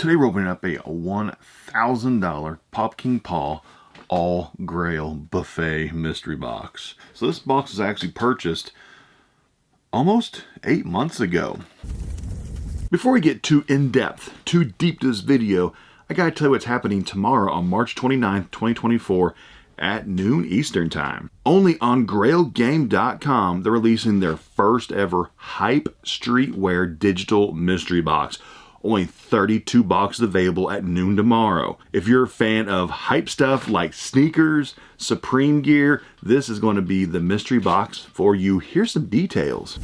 Today we're opening up a $1,000 PopKingPaul all Grail buffet mystery box. So this box was actually purchased almost 8 months ago. Before we get too in-depth, too deep to this video, I gotta tell you what's happening tomorrow on March 29th, 2024 at noon Eastern time. Only on GrailGame.com, they're releasing their first ever Hype Streetwear digital mystery box. Only 32 boxes available at noon tomorrow. If you're a fan of hype stuff like sneakers, Supreme gear, this is going to be the mystery box for you. Here's some details.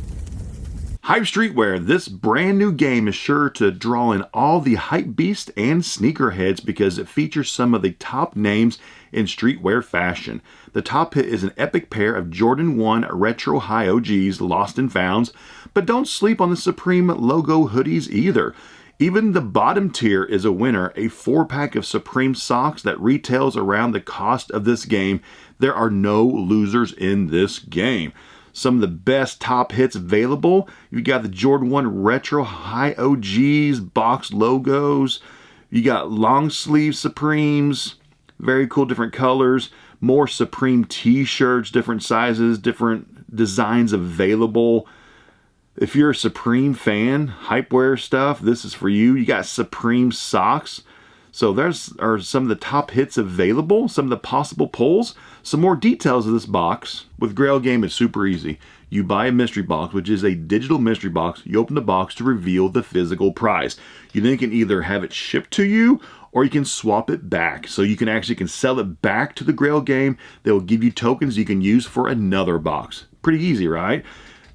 Hype Streetwear, this brand new game is sure to draw in all the hype beasts and sneakerheads because it features some of the top names in streetwear fashion. The top hit is an epic pair of Jordan 1 Retro High OGs, lost and founds, but don't sleep on the Supreme logo hoodies either. Even the bottom tier is a winner, a 4-pack of Supreme socks that retails around the cost of this game. There are no losers in this game. Some of the best top hits available. You got the Jordan 1 Retro High OGs, box logos. You got long sleeve Supremes, very cool different colors. More Supreme t-shirts, different sizes, different designs available. If you're a Supreme fan, hypewear stuff, this is for you. You got Supreme socks. So there's are some of the top hits available, some of the possible pulls. Some more details of this box. With Grail Game, it's super easy. You buy a mystery box, which is a digital mystery box. You open the box to reveal the physical prize. You then can either have it shipped to you or you can swap it back. So you can sell it back to the Grail Game. They will give you tokens you can use for another box. Pretty easy, right?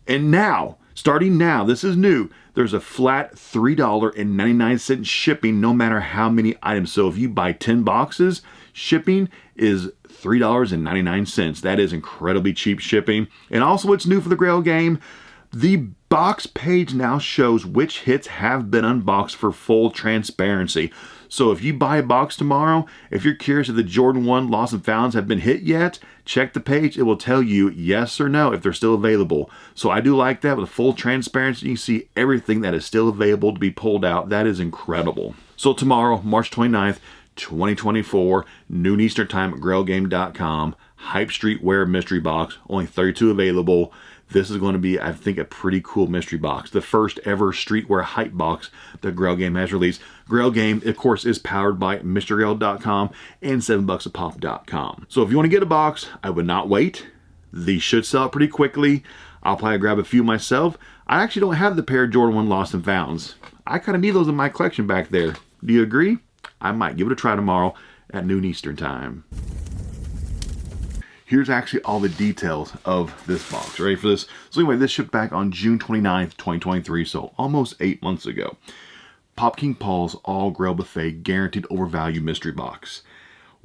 And now, starting now, this is new, there's a flat $3.99 shipping no matter how many items. So if you buy 10 boxes, shipping is $3.99. That is incredibly cheap shipping. And also what's new for the Grail Game, the box page now shows which hits have been unboxed for full transparency. So if you buy a box tomorrow, if you're curious if the Jordan 1 Lost and Founds have been hit yet, check the page. It will tell you yes or no if they're still available. So I do like that with full transparency. You see everything that is still available to be pulled out. That is incredible. So tomorrow, March 29th, 2024, noon Eastern time at GrailGame.com. Hype Streetwear mystery box. Only 32 available. This is going to be, I think, a pretty cool mystery box. The first ever streetwear hype box that Grail Game has released. Grail Game, of course, is powered by MrGrail.com and 7bucksapop.com. So if you want to get a box, I would not wait. These should sell pretty quickly. I'll probably grab a few myself. I actually don't have the pair of Jordan 1 Lost and Founds. I kind of need those in my collection back there. Do you agree? I might give it a try tomorrow at noon Eastern time. Here's actually all the details of this box. Ready for this? So anyway, this shipped back on June 29th, 2023, so almost 8 months ago. PopKingPaul's All Grail Buffet Guaranteed Overvalue Mystery Box.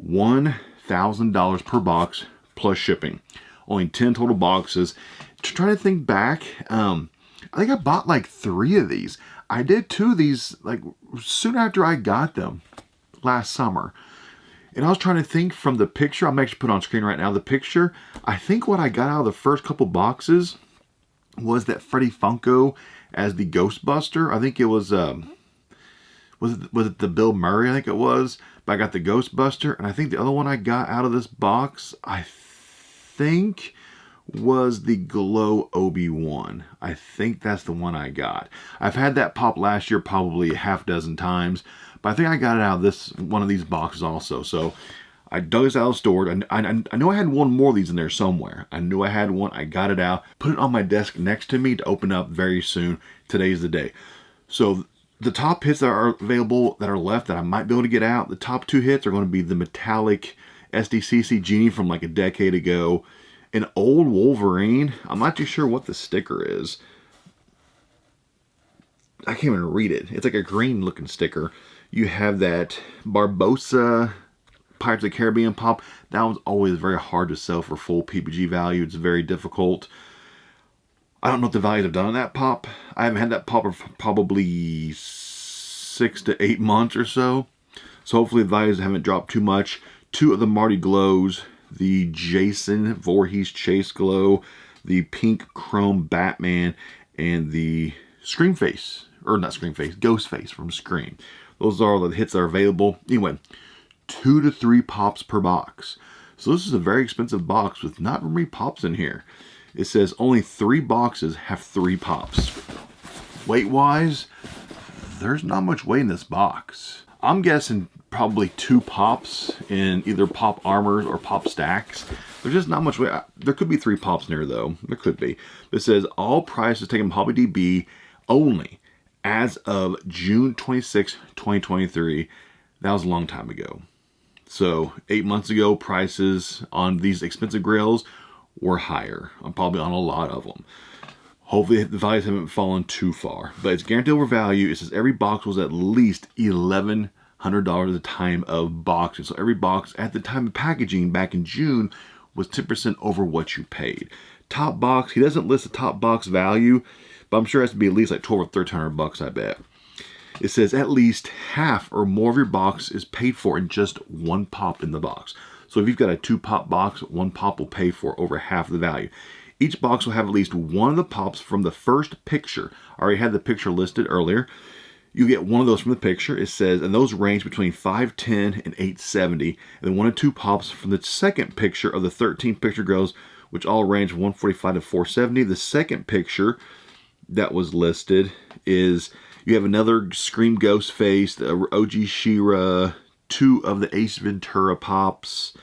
$1,000 per box plus shipping. Only 10 total boxes. Trying to think back, I think I bought like 3 of these. I did 2 of these like soon after I got them last summer. And I was trying to think from the picture, I'm actually put on screen right now, the picture, I think what I got out of the first couple boxes was that Freddy Funko as the Ghostbuster. I think it was it the Bill Murray, I think it was. But I got the Ghostbuster, and I think the other one I got out of this box, I think was the Glow Obi-Wan. I think that's the one I got. I've had that pop last year probably a half dozen times, but I think I got it out of one of these boxes also. So I dug this out of storage. I knew I had one more of these in there somewhere. I knew I had one. I got it out, put it on my desk next to me to open up very soon. Today's the day. So the top hits that are available that are left that I might be able to get out, the top 2 hits are going to be the metallic SDCC Genie from like a decade ago. An old Wolverine. I'm not too sure what the sticker is. I can't even read it. It's like a green looking sticker. You have that Barbossa Pirates of the Caribbean pop. That one's always very hard to sell for full PPG value. It's very difficult. I don't know what the values have done on that pop. I haven't had that pop for probably 6 to 8 months or so. So hopefully the values haven't dropped too much. 2 of the Marty Glows. The Jason Voorhees Chase Glow, the pink chrome Batman, and the Ghostface from Scream. Those are the hits that are available. Anyway, 2 to 3 pops per box. So this is a very expensive box with not very many pops in here. It says only 3 boxes have 3 pops. Weight-wise, there's not much weight in this box. I'm guessing probably 2 pops in either pop armors or pop stacks. There's just not much weight. There could be 3 pops in here though. There could be. It says all prices taken from HobbyDB only as of June 26, 2023. That was a long time ago. So 8 months ago, prices on these expensive Grails were higher. I'm probably on a lot of them. Hopefully the values haven't fallen too far. But it's guaranteed over value. It says every box was at least $1,100 at the time of boxing. So every box at the time of packaging back in June was 10% over what you paid. Top box, he doesn't list the top box value, but I'm sure it has to be at least like $1,200 or $1,300, I bet. It says at least half or more of your box is paid for in just 1 pop in the box. So if you've got a 2 pop box, 1 pop will pay for over half the value. Each box will have at least one of the pops from the first picture. I already had the picture listed earlier. You get one of those from the picture. It says, and those range between $510 and $870. And then 1 or 2 pops from the second picture of the 13 picture Grails, which all range from $145 to $470. The second picture that was listed is, you have another Scream Ghostface, the OG She-Ra, 2 of the Ace Ventura pops,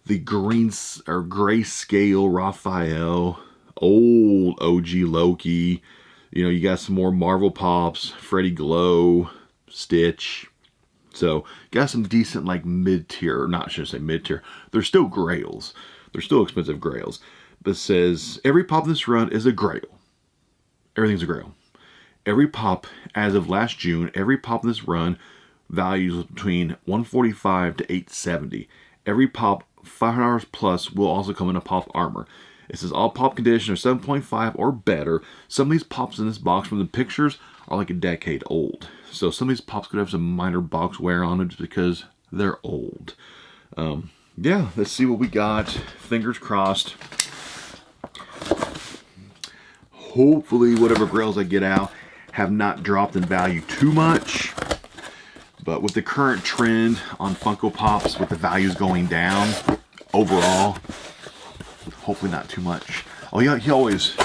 the green or grayscale Raphael, old OG Loki. You know, you got some more Marvel pops, Freddy Glow, Stitch. So, got some decent, like, mid-tier, or not, I shouldn't say mid-tier. They're still Grails. They're still expensive Grails. But it says, every pop in this run is a Grail. Everything's a Grail. Every pop, as of last June, every pop in this run values between $145 to $870. Every pop, $500 plus, will also come in a pop armor. It says all pop conditions are 7.5 or better. Some of these pops in this box from the pictures are like a decade old. So some of these pops could have some minor box wear on them just because they're old. Yeah, let's see what we got. Fingers crossed. Hopefully whatever Grails I get out have not dropped in value too much. But with the current trend on Funko Pops, with the values going down overall, hopefully not too much. Oh yeah, he always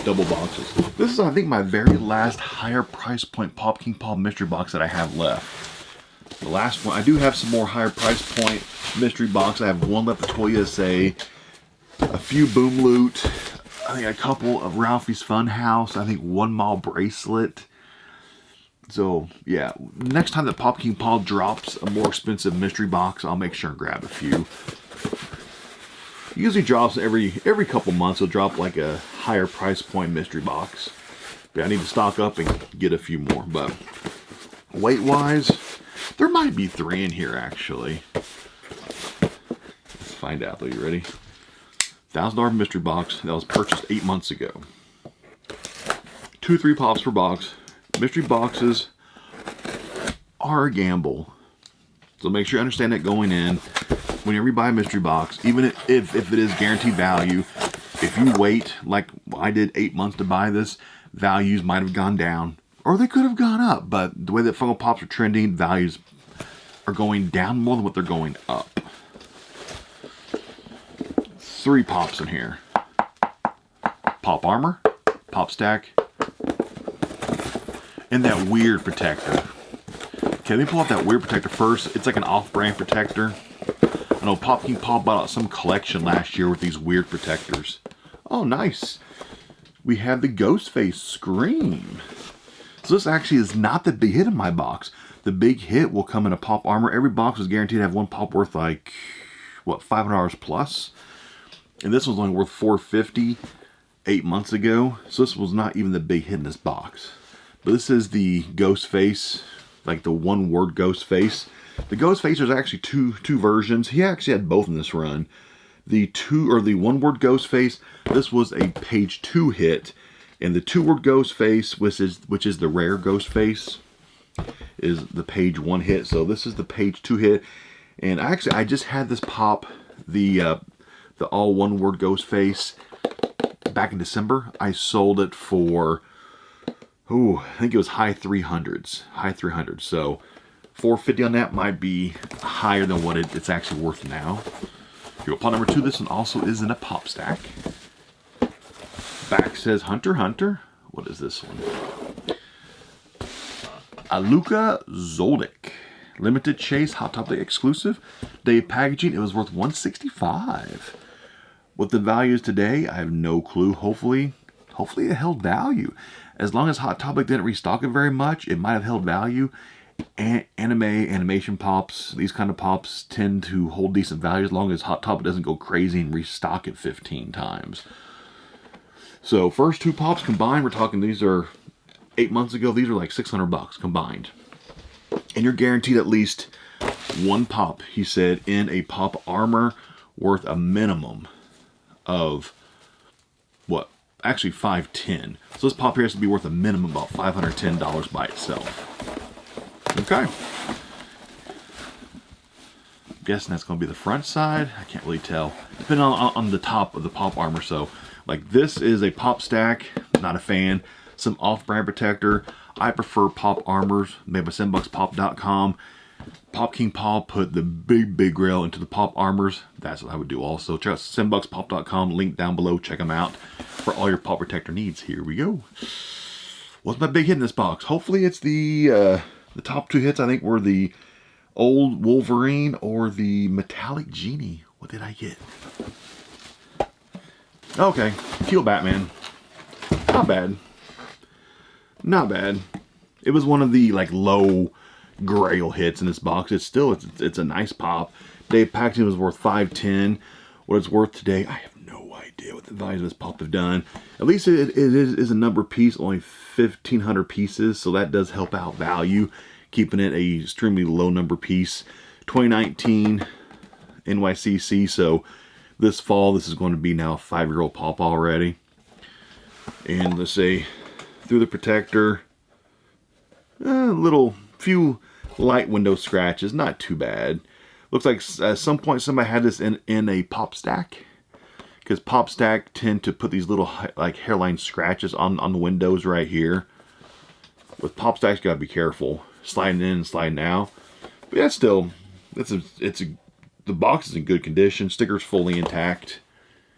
double boxes. This is, I think, my very last higher price point PopKingPaul mystery box that I have left. The last one, I do have some more higher price point mystery box. I have one left of Toy USA, a few Boom Loot, I think a couple of Ralphie's Funhouse, I think 1 mall bracelet. So yeah, next time that PopKingPaul drops a more expensive mystery box, I'll make sure and grab a few. He usually drops every couple months. He'll drop like a higher price point mystery box. But I need to stock up and get a few more. But weight wise, there might be 3 in here actually. Let's find out though. You ready? $1,000 mystery box that was purchased 8 months ago. 2 3 pops per box. Mystery boxes are a gamble. So make sure you understand that going in. Whenever you buy a mystery box, even if it is guaranteed value, if you wait like I did 8 months to buy this, values might have gone down. Or they could have gone up. But the way that Funko Pops are trending, values are going down more than what they're going up. 3 pops in here. Pop armor, pop stack, and that weird protector. Okay, let me pull out that weird protector first. It's like an off-brand protector. I know PopKingPaul bought out some collection last year with these weird protectors. Oh, nice. We have the Ghostface Scream. So this actually is not the big hit in my box. The big hit will come in a pop armor. Every box is guaranteed to have 1 pop worth like, what, $500 plus? And this was only worth $450 8 months ago. So this was not even the big hit in this box. But this is the Ghostface, like the 1-word Ghostface. The Ghostface, there's actually two versions. He actually had both in this run. The 1-word Ghostface, this was a page 2 hit. And the 2-word Ghostface, which is the rare Ghostface, is the page 1 hit. So this is the page 2 hit. And actually, I just had this pop, the all 1-word Ghostface, back in December. I sold it for, I think it was high 300s. So $4.50 on that might be higher than what it's actually worth now. Here we go, pot number 2. This one also is in a pop stack. Back says Hunter Hunter. What is this one? Aluka Zoldyck. Limited Chase Hot Topic exclusive. Day packaging, it was worth $165. What the value is today, I have no clue. Hopefully it held value. As long as Hot Topic didn't restock it very much, it might have held value. Animation pops, these kind of pops tend to hold decent value as long as Hot Topic doesn't go crazy and restock it 15 times. So first 2 pops combined, we're talking these are 8 months ago, these are like $600 combined. And you're guaranteed at least 1 pop, he said, in a pop armor worth a minimum of, what, actually $510. So this pop here has to be worth a minimum about $510 by itself. Okay. I'm guessing that's going to be the front side. I can't really tell. Depending on the top of the pop armor. So, like, this is a pop stack. Not a fan. Some off-brand protector. I prefer pop armors made by SendboxPop.com. PopKingPaul put the big Grail into the pop armors. That's what I would do also. Check out SendboxPop.com. Link down below. Check them out for all your pop protector needs. Here we go. What's my big hit in this box? Hopefully it's the top 2 hits, I think, were the old Wolverine or the metallic Genie. What did I get? Okay, Teal Batman. Not bad. Not bad. It was one of the, like, low Grail hits in this box. It's a nice pop. Day packaging was worth $510. What it's worth today, I have no idea what the value of this pop have done. At least it is a number piece, only 1,500 pieces, so that does help out value, keeping it a extremely low number piece. 2019 NYCC, so this fall this is going to be now a 5-year-old pop already. And let's say through the protector, few light window scratches, not too bad. Looks like at some point somebody had this in a pop stack, because pop stack tend to put these little like hairline scratches on the windows right here. With pop stacks, you gotta be careful sliding in and sliding out. But yeah, still, the box is in good condition. Sticker's fully intact.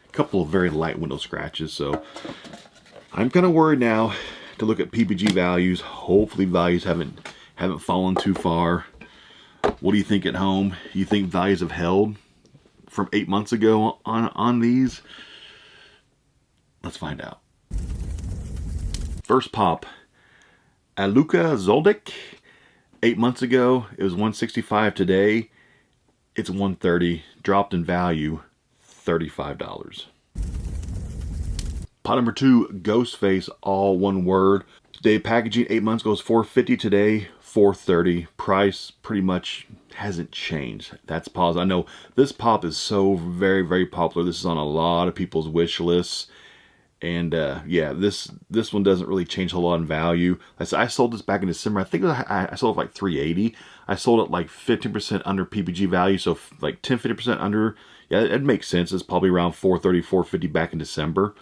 A couple of very light window scratches. So I'm kind of worried now to look at PPG values. Hopefully values haven't fallen too far. What do you think at home? You think values have held from 8 months ago on these? Let's find out. First pop, Aluka Zoldyck. 8 months ago, it was $165. Today, it's $130. Dropped in value, $35. Pot number 2, Ghostface, all one word. Today packaging, 8 months ago, was $450. Today, $430. Price pretty much hasn't changed. That's positive. I know this pop is so very popular. This is on a lot of people's wish lists. And yeah, this one doesn't really change a whole lot in value. I sold this back in December. I think I sold it for like $380. I sold it like 15% under PPG value, so like 10-15% under. Yeah, it makes sense. It's probably around $430, $450 back in December.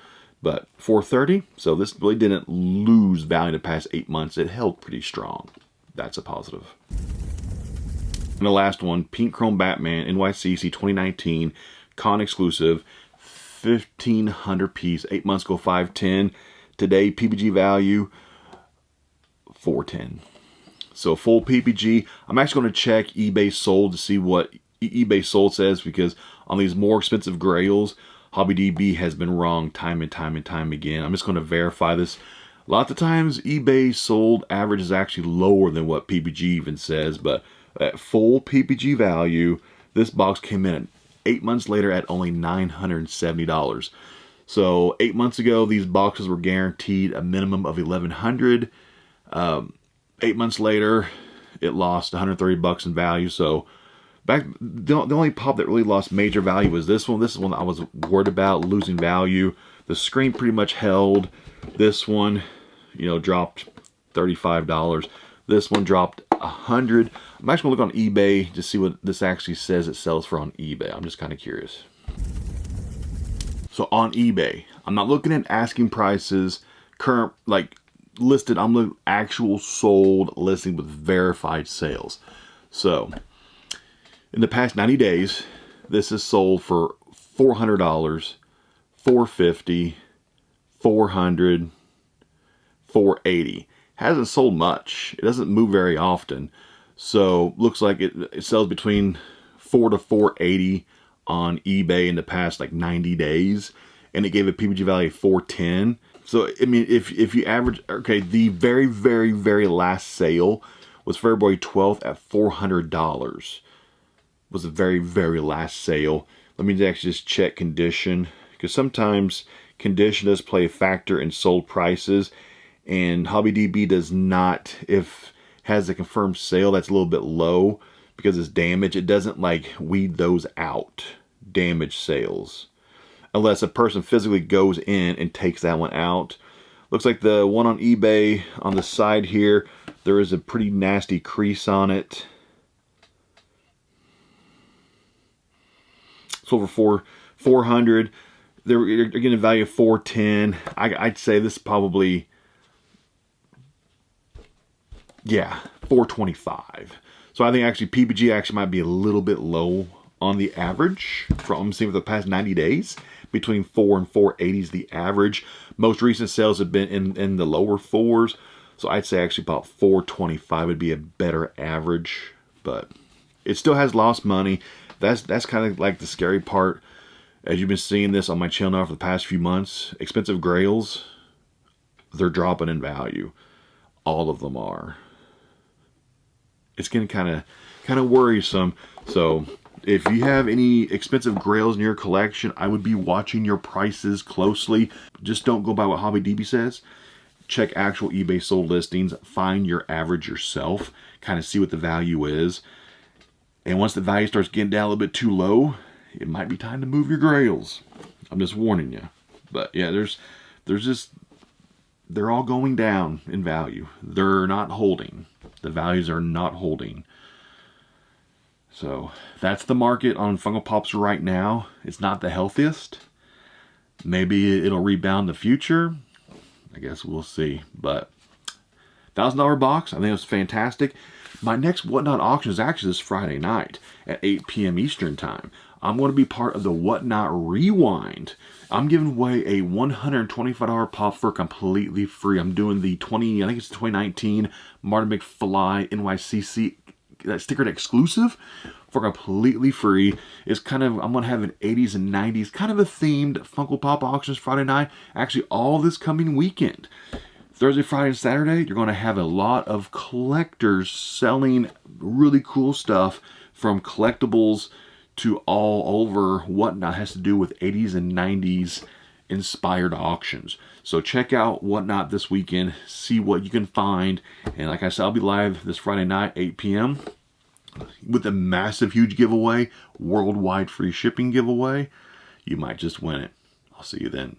But $430, so this really didn't lose value in the past 8 months. It held pretty strong. That's a positive. And the last one, Pink Chrome Batman NYCC 2019 Con exclusive, 1,500 piece. 8 months ago, $510. Today, PPG value, $410. So full PPG. I'm actually going to check eBay sold to see what eBay sold says, because on these more expensive Grails, HobbyDB has been wrong time and time again. I'm just going to verify this. Lots of times eBay sold average is actually lower than what PPG even says, but at full PPG value, this box came in 8 months later at only $970. So 8 months ago, these boxes were guaranteed a minimum of $1,100. 8 months later, it lost $130 in value. So the only pop that really lost major value was this one. This is one that I was worried about losing value. The screen pretty much held. This one, you know, dropped $35. This one dropped $100. I'm actually gonna look on eBay to see what this actually says it sells for on eBay. I'm just kind of curious. So on eBay, I'm not looking at asking prices, current, like listed, I'm the actual sold listing with verified sales. So in the past 90 days, this is sold for $400, $450, $400, $480. Hasn't sold much. It doesn't move very often. So looks like it sells between $4 to $480 on eBay in the past like 90 days. And it gave a PPG value of $410. So, I mean, if you average, okay, the very, very, very last sale was February 12th at $400. Was the very, very last sale. Let me actually just check condition, because sometimes condition does play a factor in sold prices, and HobbyDB does not. If has a confirmed sale that's a little bit low because it's damaged, it doesn't like weed those out, damaged sales, unless a person physically goes in and takes that one out. Looks like the one on eBay on the side here, there is a pretty nasty crease on it. Sold for $400. You're getting a value of $410. I'd say this is probably, yeah, $425. So I think actually PPG actually might be a little bit low on the average from seeing for the past 90 days. Between $4 and $480 is the average. Most recent sales have been in the lower $4s. So I'd say actually about $425 would be a better average. But it still has lost money. That's kind of like the scary part. As you've been seeing this on my channel now for the past few months, expensive grails, they're dropping in value. All of them are. It's getting kind of worrisome. So if you have any expensive grails in your collection, I would be watching your prices closely. Just don't go by what HobbyDB says. Check actual eBay sold listings. Find your average yourself. Kind of see what the value is. And once the value starts getting down a little bit too low, it might be time to move your grails. I'm just warning you. But yeah, they're all going down in value. They're not holding. The values are not holding. So that's the market on Funko Pops right now. It's not the healthiest. Maybe it'll rebound in the future. I guess we'll see. But $1,000 box, I think it was fantastic. My next Whatnot auction is actually this Friday night at 8 p.m. Eastern time. I'm going to be part of the Whatnot Rewind. I'm giving away a $125 pop for completely free. I'm doing the I think it's 2019 Martin McFly NYCC that stickered exclusive for completely free. It's kind of, I'm going to have an 80s and 90s, kind of a themed Funko Pop auctions Friday night. Actually, all this coming weekend. Thursday, Friday, and Saturday, you're going to have a lot of collectors selling really cool stuff from collectibles to all over Whatnot has to do with 80s and 90s inspired auctions. So check out Whatnot this weekend, see what you can find. And like I said, I'll be live this Friday night, 8 p.m. with a massive, huge giveaway, worldwide free shipping giveaway. You might just win it. I'll see you then.